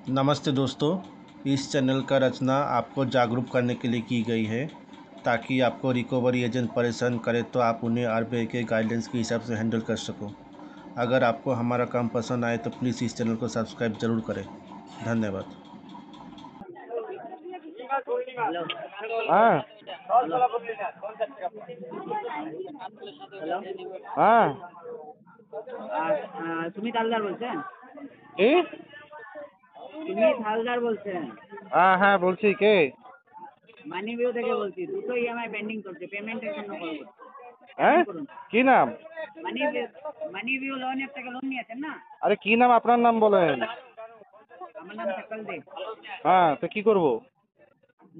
नमस्ते दोस्तों, इस चैनल का रचना आपको जागरूक करने के लिए की गई है ताकि आपको रिकवरी एजेंट परेशान करे तो आप उन्हें आरबीआई के गाइडेंस के हिसाब से हैंडल कर सको। अगर आपको हमारा काम पसंद आए तो प्लीज़ इस चैनल को सब्सक्राइब ज़रूर करें। धन्यवाद। হ্যালো হ্যাঁ হ্যালো হ্যাঁ তুমি তালদার বলছেন? কি তুমি হালদার বলছেন? হ্যাঁ হ্যাঁ বলছি কে? মানি ভিউ থেকে বলছি। দুটো ইএমআই পেন্ডিং করছে, পেমেন্টের জন্য কল করছি। হ্যাঁ করুন। কি নাম? মানি ভিউ লোন অ্যাপ থেকে লোন নিয়েছেন না? আরে কি নাম, আপনার নাম বলেন। আমার নাম সকল দে। হ্যাঁ তো কি করব?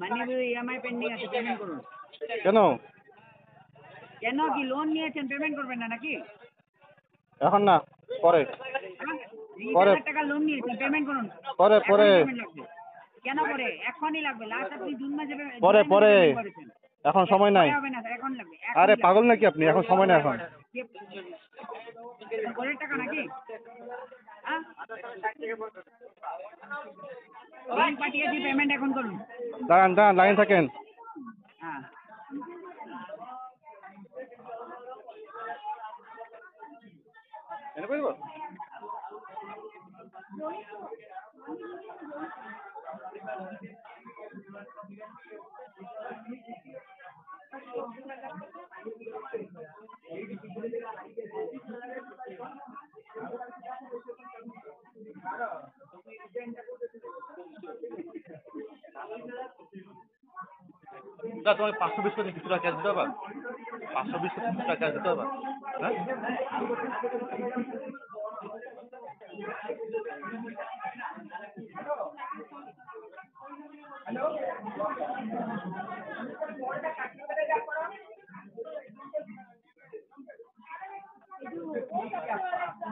মানি ভিউ ইএমআই পেন্ডিং আছে, পেমেন্ট করুন। কেন? কেন কি লোন নিয়েছেন, পেমেন্ট করবেন না নাকি? এখন না, পরে। 20,000 টাকা লোন নিয়েছেন, পেমেন্ট করুন। পরে পরে এখনই payment লাগবে। কেন পরে? এখনই লাগবে। লাস্ট আপনি জুন মাসে পরে পরে payment করেছেন। এখন সময় নাই। পরে হবে না স্যার, এখন লাগবে। আরে পাগল নাকি আপনি? এখন সময় নাই এখন। ঘরের টাকা নাকি? হ্যাঁ, লিঙ্ক পাঠিয়েছি, পেমেন্ট এখন করুন। দাঁড়ান দাঁড়ান, লাইন থাকেন। হ্যাঁ, তোমাকে 520 করে কিছু টাকা ক্যাশ দিতে হবে। 520 করে কিছু টাকা ক্যাশ দিতে হবে। হ্যাঁ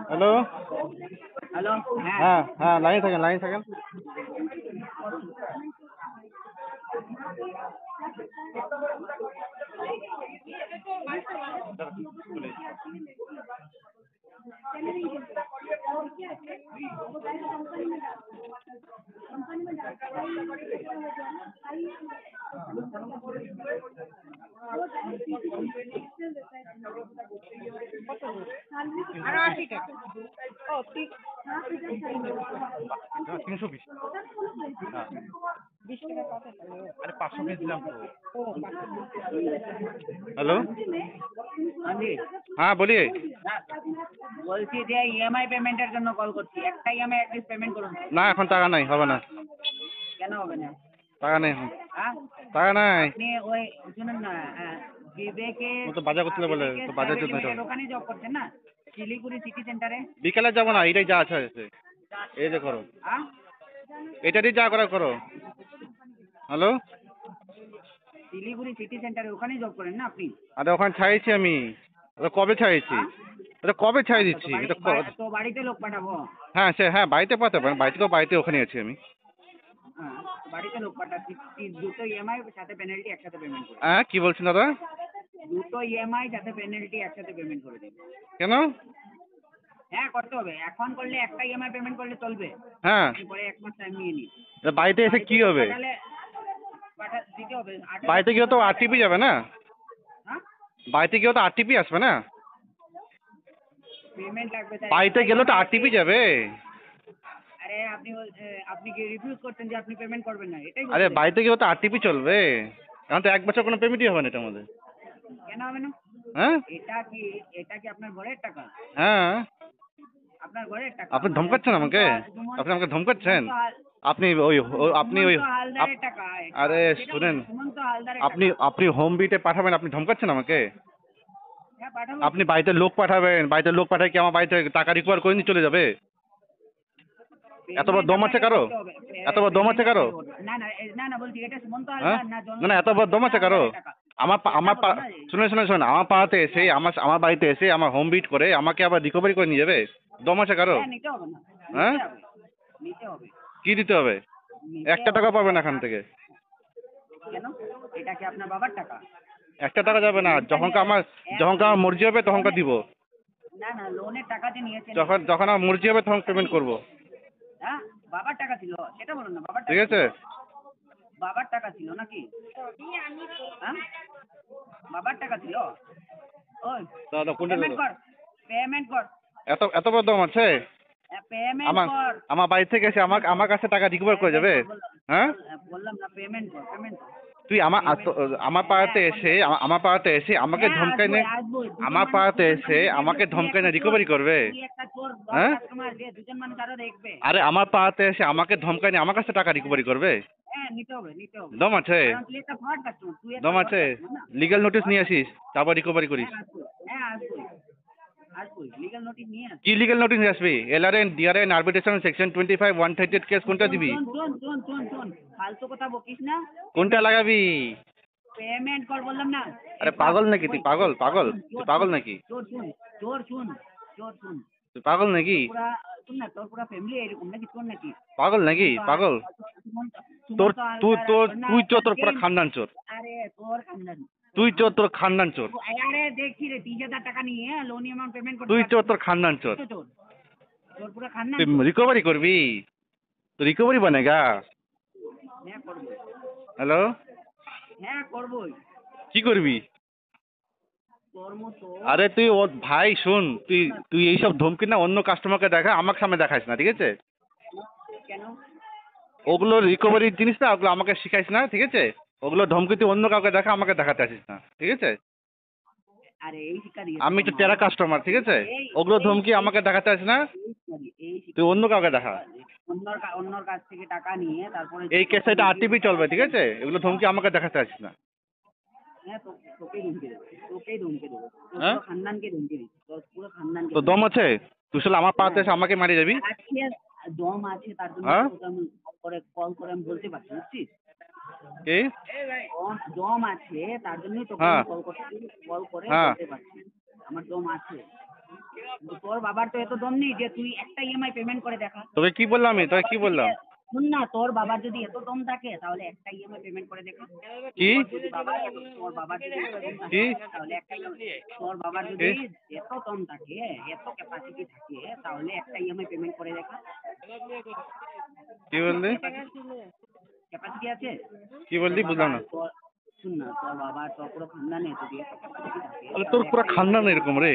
হ্যালো। হ্যালো। হ্যাঁ, হ্যাঁ হ্যাঁ, লাইন থাকেন লাইন থাকেন। না, 320। হ্যাঁ আরে 520 দিলাম তো। হ্যালো। हाँ जी। হ্যাঁ বলিয়ে। বলছি যে ইএমআই পেমেন্টের জন্য কল করছি। একটা ইএমআই অ্যাটলিস্ট পেমেন্ট করুন। না এখন টাকা নাই, হবে না। কেন হবে না? টাকা নেই এখন। হ্যাঁ, টাকা নাই। আপনি ওই শুনুন না, বিবেকে ও তো বাজার করতে বলে, তো বাজার জন্য এটা। ওখানে জব করছেন না, শিলিগুড়ি সিটি সেন্টারে? বিকালে যাবো না, এটাই যা আছে আছে। এই যে করো, হ্যাঁ, এটা দিয়ে যা করা করো। হ্যালো। শিলিগুড়ি সিটি সেন্টারে ওখানেই জব করেন না আপনি? আরে ওখানে ছাড়িয়েছি আমি। ওটা কবে ছাড়িয়েছি? এটা কবে ছাড়িয়ে দিচ্ছি এটা তো বাড়িতে লোক পাঠাবো। হ্যাঁ সে হ্যাঁ বাড়িতে পাঠাতে পারেন, বাড়িতে তো বাড়িতে ওখানে আছি আমি। হ্যাঁ, বাড়িতে লোক পাঠাচ্ছি। দুটো ইএমআই সাথে পেনাল্টি একসাথে পেমেন্ট করে। হ্যাঁ কি বলছেন দাদা? দুটো ইএমআই সাথে পেনাল্টি একসাথে পেমেন্ট করে দিন। কেন? হ্যাঁ, করতে হবে। এখন করলে একটা ইএমআই পেমেন্ট করলে চলবে। হ্যাঁ পরে 1 মাস টাইম নিয়ে নিন। বাড়িতে এসে কি হবে? দিতে হবে। বাড়িতে গিয়ে তো আরটিপি যাবে না? হ্যাঁ, বাড়িতে গিয়েও তো আরটিপি আসবে না? পেমেন্ট লাগবে। বাড়িতে গেলে তো আরটিপি যাবে। আরে আপনি কি রিফিউজ করছেন যে আপনি পেমেন্ট করবেন না, এটাই আরে বলছেন? বাড়িতে গিয়েও তো আরটিপি চলবে। এখন তো 1 বছর কোনো পেমেন্টই হবে না এটার মধ্যে। কেন হবে না? হ্যাঁ এটা কি আপনার ঘরের টাকা? হ্যাঁ। আপনার ঘরের টাকা। আপনি ধমকাচ্ছেন আমাকে? আপনি আমাকে ধমকাচ্ছেন? আপনি আপনি ওই হালদারের টাকা এটা। আরে শুনেন, সুমন্ত হালদারের আপনি টাকা। আপনি হোম বিটে পাঠাবেন, আপনি ধমকাচ্ছেন আমাকে? হ্যাঁ, পাঠাবো। আপনি বাড়িতে লোক পাঠাবেন, বাড়িতে লোক পাঠায় কি আমার বাড়িতে টাকা রিকভার করে নিয়ে চলে যাবে? এত বড় দম আছে কারো? এত বড় দম আছে কারো? না না না না, বলছি এটা সুমন্ত হ্যাঁ হালদার না, না না, এত বড় দম আছে কারো? আমার শুনে শুনে শুনে আমার পাড়াতে এসে আমার বাড়িতে এসে আমার হোম বিট করে আমাকে আবার রিকভারি করে নিয়ে যাবে? দম আছে কারো? হ্যাঁ, নিতে হবে না। হ্যাঁ নিতে হবে। কি দিতে হবে? নিতে 1 টাকা পাবেন না এখান থেকে। কেন? এটা কি আপনার বাবার টাকা? 1 টাকা যাবে না। যখনকার আমার মর্জি হবে তখনকার দিব। না না, লোনের টাকা যে নিয়েছেন। যখন যখন আমার মর্জি হবে তখন পেমেন্ট করব। হ্যাঁ বাবার টাকা ছিল সেটা বলুন না, বাবার ঠিক টাকা আছে? ছিল। বাবার টাকা ছিল নাকি? হ্যাঁ বাবার টাকা ছিল। ওই দাদা কোনটা পেমেন্ট দাদা? কর, পেমেন্ট কর, এত এত বড় দম আছে? পেমেন্ট আমার কর। আমার বাড়ি থেকে এসে আমার কাছে টাকা রিকভার করে যাবে? হ্যাঁ? বললাম না পেমেন্ট কর, পেমেন্ট কর। তুই আমার পাড়াতে এসে আমার পাড়াতে এসে আমাকে হ্যাঁ, ধমকাই নে, আসবোই। দুজন আমার মানুষ- পাড়াতে দুজন এসে মানুষ আমাকে দেখবে, তুই ধমকাই না একটা রিকভারি চোর, করবে? তুই একটা চোর, হ্যাঁ? কাস্টমার যে দুজন মানুষ আরো দেখবে। আরে আমার পাড়াতে এসে আমাকে ধমকাই না আমার কাছে টাকা রিকভারি করবে? হ্যাঁ নিতে হবে, নিতে হবে। দম আছে? কারণ তুই একটা ফ্রড কাস্টমার, তুই একটা দম fraud আছে? customer না? লিগ্যাল নোটিশ নিয়ে আসিস, তারপর রিকভারি করিস। হ্যাঁ আসবোই, হ্যাঁ আসবোই, আসবোই, লিগাল নোটিশ নিয়ে আস। কি লিগ্যাল নোটিশ নিয়ে আসবি? LRN DRN arbitration section 25 138 case কোনটা দিবি? শোন, ফালতু কথা বকিস না। কোনটা লাগাবি? পেমেন্ট কর বললাম না। আরে পাগল নাকি তুই? পাগল তুই পাগল নাকি? চোর শুন। তুই পাগল নাকি? পুরা শুন না, তোর পুরা ফ্যামিলি এরকম নাকি? চোর নাকি? পাগল নাকি? পাগল? তোর তুই চোর, তোর পুরো খানদান চোর। আরে তোর খানদান। তুই চোর, তোর খানদান চোর। আরে দেখছি রে 30,000 টাকা নিয়ে লোন অ্যামাউন্ট পেমেন্ট করতে তুই চোর, পারছিস তোর খানদান চোর। না। তোর পুরা খানদান। তুই রিকভারি করবি? তো রিকভারি বনেগা। হ্যাঁ করবো, হ্যালো, হ্যাঁ করবোই। কি করবি? তোর মতো। আরে তুই ও ভাই শুন, তুই এইসব ধমকি না অন্য কাস্টমারকে দেখা, আমার সামনে দেখাইস না, ঠিক আছে? কেন? ওগুলো রিকভারির জিনিস না, ওগুলো আমাকে শিখাইস না, ঠিক আছে? ওগুলো ধমকি তুই অন্য কাউকে দেখা, আমাকে দেখাতে আসিস না, ঠিক আছে? আরে এই শিক্ষা দিয়ে আমি তো তেরা কাস্টমার, ঠিক আছে? ওগুলো ধমকি আমাকে দেখাতে আসিস না, তুই অন্য কাউকে দেখা। অন্যর কাছ থেকে টাকা নিয়ে তারপরে এই কেসে এটা RTP চলবে, ঠিক আছে? এগুলো ধমকি আমাকে দেখাতে আসিস না। হ্যাঁ তোকেই ধমকি দেবো, তোর হ্যাঁ? পুরো খানদানকে ধমকি দিচ্ছি, তোর পুরো খানদানকে। তো দম আছে? তুই শালা আমার পাড়াতে এসে আমাকে মারি যাবি? আজকে দম আছে তার জন্য হ্যাঁ? তোকে আমি কল করে আমি বলতে পারছি, বুঝছিস? কি? দম আছে তার জন্যই তোকে হ্যাঁ। কল করে হ্যাঁ। বলতে পারছি আমার দম আছে। কিন্তু তোর বাবার তো এত দম নেই যে তুই একটা EMI পেমেন্ট করে দেখা। তোকে কি বললাম আমি? তোকে কি বললাম? শুন না, তোর বাবার যদি এত দম থাকে তাহলে একটা EMI পেমেন্ট করে দেখা। কি? তোর বাবার যদি এত দম থাকে, কি? তাহলে একটা তোর বাবার যদি এত দম থাকে, এত ক্যাপাসিটি থাকে, তাহলে একটা EMI পেমেন্ট করে দেখা। কি বললি? ক্যাপাসিটি আছে? কি বললি? বুঝলাম না। শুন না, তোর বাবার তো পুরো খানদানে যদি এত ক্যাপাসিটি থাকে, আরে তোর পুরো খানদান এরকম রে।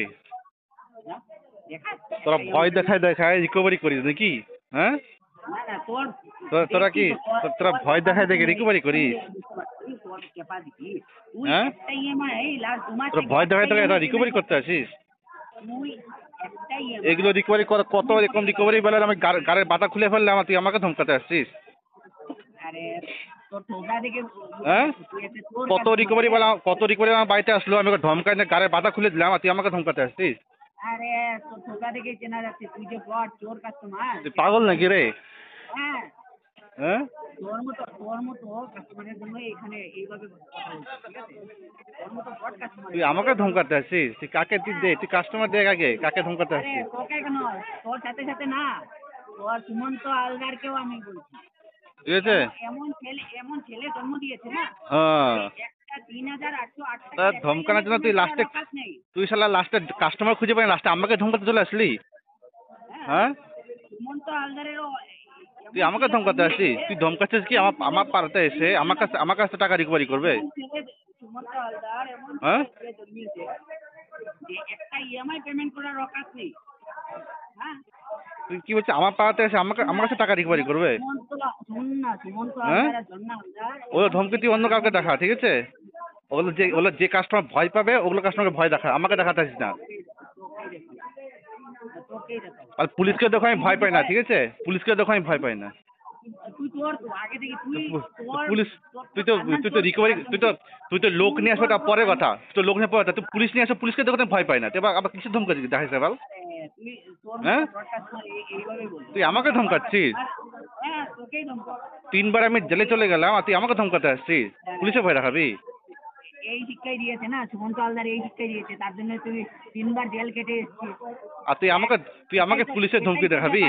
হ্যাঁ? দেখা। তোরা ভয় দেখায় রিকভারি করিস নাকি? হ্যাঁ? না না তোর তোরা কি তোরা ভয় দেখায় দেখে রিকভারি করিস? তোর ক্যাপাসিটি তুই হ্যাঁ? একটা EMI লাস্ট 2 মাস তোরা ভয় দেখায় এটা রিকভারি করতে আসিস? তুই একটা EMI এগুলো রিকভারি কর, কত এরকম রিকভারি বেলার আমি গাড়ির বাতা খুলে ফেললে তুই আমাকে ধমকাতে আসছিস? আরে তোর ঠোঁটা দেখে হ্যাঁ? তুই একটা চোর কত রিকভারি আমার বাড়িতে আসলো, আমি ওকে ধমকাই না গাড়ির বাতা খুলে দিলাম আর তুই আমাকে ধমকাতে আসছিস? আরে তোর ঠোঁটা দেখে চেনা যাচ্ছে তুই যে ফ্রড চোর কাস্টমার। তুই পাগল নাকি রে? হ্যাঁ হ্যাঁ? তোর মতো কাস্টমারের জন্য এখানে এইভাবে কথা বলছি, ঠিক আছে? তোর মতো ফ্রড কাস্টমার। তুই আমাকে ধমকাতে আসছিস? তুই কাকে তুই কাস্টমার দেখ আগে, কাকে ধমকাতে আরে আসছিস? তোকে কেন, তোর সাথে সাথে না, তোর সুমন্ত আলগারকেও আমি বলছি। ঠিক আছে? এমন ছেলে জন্ম দিয়েছে না, হ্যাঁ। একটা 3,808 তা টাকা ধমকানোর জন্য তুই লাস্টে নেই। শালা লাস্টে কাস্টমার খুঁজে পাই লাস্টে আমাকে ধমকাতে চলে আসলি? হ্যাঁ? সুমন্ত হালদারেরও তুই আমাকে ধমকাতে আসছিস? তুই ধমকাচ্ছিস কি আমার পাড়াতে এসে আমার কাছে টাকা রিকভারি করবে? সুমন্ত হালদার এমন হ্যাঁ? ছেলে জন্মিয়েছে যে একটা EMI পেমেন্ট করার অকাত নেই। হ্যাঁ তুই কি বলছিস আমার পাড়াতে এসে আমার কাছে টাকা রিকভারি করবে? সুমন্ত হ্যাঁ? হালদার জন্য হালদার ওগুলো ধমকি তুই অন্য কাউকে দেখা, ঠিক আছে? ওগুলো যে কাস্টমার ভয় পাবে ওগুলো কাস্টমারকে ভয় দেখা, আমাকে দেখাতে আসিস না। তোকেই দেখাবো। আর পুলিশকে দেখো আমি ভয় পাই না, ঠিক আছে? পুলিশকে দেখো আমি ভয় পাই না। তুই তোর তো আগে থেকে পুলিশ তুই তো রিকভারি তুই তো লোক নিয়ে আসবে তার পরে কথা, তুই তো লোক নিয়ে পরে কথা, তুই পুলিশ নিয়ে আসো, পুলিশকে দেখো আমি ভয় পাই না, তুই আবার কিসের ধমকাচ্ছিস দেখাইছে বল? তুই তোর হ্যাঁ? এইভাবে বল। তুই আমাকে ধমকাচ্ছিস? হ্যাঁ তোকেই ধমকাবো। 3 বার আমি জেলে চলে গেলাম আর তুই আমাকে ধমকাতে আসছিস? পুলিশে ভয় দেখাবি? এই শিক্ষাই দিয়েছে না সুমন্ত হালদার, এই শিক্ষাই দিয়েছে, তার জন্য তুই 3 বার জেল কেটে এসেছিস। আর তুই আমাকে পুলিশের ধমকি দেখাবি?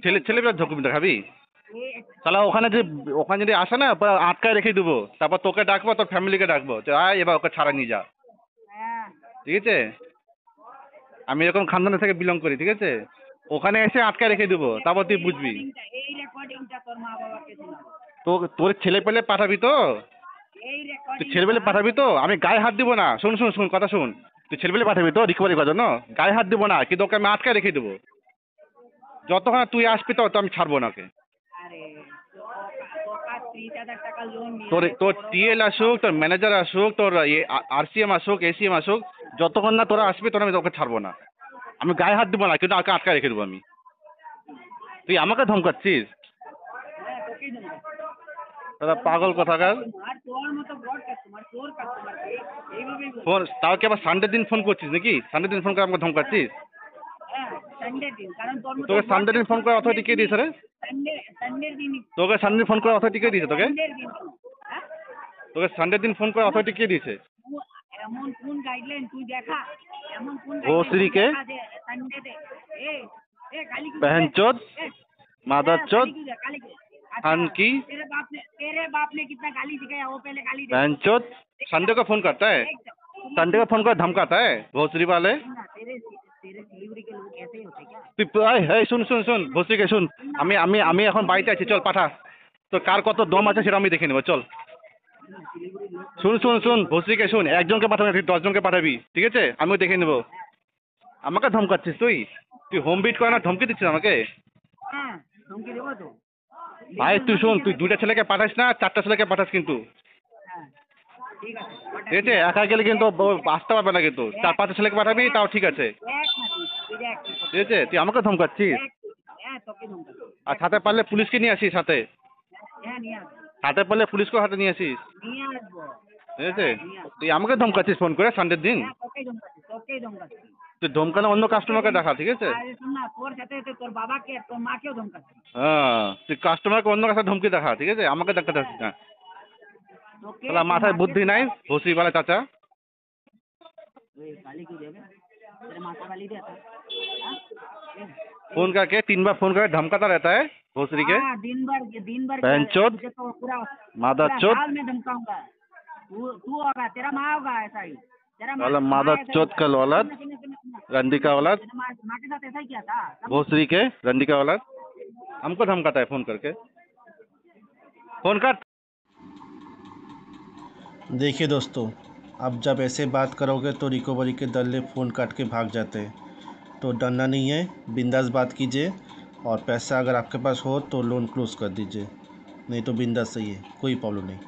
ছেলেপেলে ধমকি দেখাবি? তাহলে ওখানে যদি আসে না পুরো আটকায় রেখে দেবো, তারপর তোকে ডাকবো তোর ফ্যামিলিকে ডাকবো যে আয় এবার ওকে ছাড়া নিয়ে যা, হ্যাঁ ঠিক আছে? আমি এরকম খানদানে থেকে বিলং করি, ঠিক আছে? ওখানে এসে আটকায় রেখে দেবো, তারপর তুই বুঝবি। এই রেকর্ডিংটা তোর মা বাবাকে শোনাবো। তো তোর ছেলে পেলে পাঠাবি তো? এই তুই রেকর্ডিং ছেলে পেলে পাঠাবি তো? আমি গায়ে হাত দিব না, শুন শুন শুন কথা শুন। তুই ছেলে পেলে পাঠাবি তো রিকভারি করার জন্য? গায়ে হাত দিব না, কিন্তু ওকে আমি আটকায় রেখে দেবো। যতক্ষণ তুই আসবি তত আমি ছাড়বো না ওকে। আরে তোকা 30,000 টাকা লোন নিয়ে তোর টিএল আসুক, তোর ম্যানেজার আসুক, তোর আরসিএম আসুক, এসিএম আসুক, যতক্ষণ না তোরা আসবি তোরা আমি তোকে ছাড়বো না। আমি গায়ে হাত দিব না, কিন্তু ওকে আটকায় রেখে দেবো আমি। তুই আমাকে ধমকাচ্ছিস? হ্যাঁ তোকেই দেবো। দাদা পাগল কোথাকার। আর তোর মতো ব্রড কাস্টমার তোর কাস্টমার এইভাবেই বল। ফোন তাও কি আবার সানডে দিন ফোন করছিস নাকি? সানডে দিন ফোন করে আমাকে ধমকাচ্ছিস? হ্যাঁ সানডে দিন, কারণ তোর মতো তোকে সানডে দিন ফোন করে অথরিটি কে দিয়েছে রে? সানডে দিন তোকে সানডে দিন ফোন করে অথরিটি কে দিয়েছে তোকে? সানডে দিন হ্যাঁ তোকে সানডে দিন ফোন করে অথরিটি কে দিয়েছে? এমন কোন গাইডলাইন তুই দেখা, এমন কোন ভোসরি के সানডে दे ए ए गाली क्यों बहनचोद मादरचोद गाली खान की तेरे बाप ने कितना गाली सिखाया, वो पहले गाली दे। बहनचोद संडे को फोन करता है, संडे को फोन कर धमकाता है भोसरी वाले। तेरे तेरे सिलीगुड़ी के लोग ऐसे ही होते क्या? তুই এই শুন শুন শুন ভোসরিকে শুন, আমি আমি আমি এখন বাড়িতে আছি, চল পাঠা। তো কার কত দম আছে সেটা আমি দেখে নেবো, চল। শুন শুন শুন ভোসরিকে শুন, একজনকে পাঠাবি না, তুই 10 জনকে পাঠাবি, ঠিক আছে? আমিও দেখে নেবো। আমাকে ধমকাচ্ছিস তুই? তুই হোম বিট করে না ধমকি দিচ্ছিস আমাকে? হ্যাঁ ধমকি দেবো তো। ভাই তুই শোন, তুই 2টা ছেলেকে পাঠাস না, 4টা ছেলেকে পাঠাস কিন্তু, হ্যাঁ ঠিক আছে ঠিক আছে? একা গেলে কিন্তু আসতে পারবে না, কিন্তু 4-5 ছেলেকে পাঠাবি তাও ঠিক আছে, দেখ না তুই দেখ কি করছিস। ঠিক আছে? তুই আমাকে ধমকাচ্ছিস? দেখ, হ্যাঁ তোকে ধমকি দেবো। আর সাথে পারলে পুলিশকে নিয়ে আসিস, সাথে হ্যাঁ নিয়ে আসবো সাথে পারলে পুলিশকেও হাতে নিয়ে আসিস, নিয়ে আসবো। ঠিক আছে? তুই আমাকে ধমকাচ্ছিস ফোন করে সানডের দিন? হ্যাঁ তোকেই ধমকাচ্ছি। তুই ধমকানো অন্য কাস্টমারকে দেখা, ঠিক আছে? আরে শোন না, তোর সাথে সাথে তোর বাবাকে তোর মাকেও ধমকাচ্ছি। হ্যাঁ, তুই কাস্টমারকে অন্য কাছে ধমকি দেখা, ঠিক আছে? আমাকে দেখাতে আসিস না। তোকে তাহলে মাথায় বুদ্ধি নাই ভোসরি वाला चाचा। ওই গালি কি দেবে? तेरे माथा गाली देता है हाँ? फोन करके 3 बार फोन करके धमकाता रहता है भोसरी के। हाँ, दिन भर बहनचोद, तुझे तो पूरा मादरचोद, हाल में धमकाऊंगा। तू होगा, तेरा माँ होगा ऐसा ही। तेरा वाला माँ ऐसा ही मादरचोद होगा। का औलाद, सुन। रंडी का औलाद, तेरे माँ के साथ ऐसा ही किया था। भोसरी के रंडी का औलाद हमको धमकाता है फोन करके। फोन कर। देखिए दोस्तों, अब जब ऐसे बात करोगे तो रिकवरी के दल्ले फ़ोन काट के भाग जाते हैं, तो डरना नहीं है, बिंदास बात कीजिए। और पैसा अगर आपके पास हो तो लोन क्लोज़ कर दीजिए, नहीं तो बिंदास सही है, कोई प्रॉब्लम नहीं।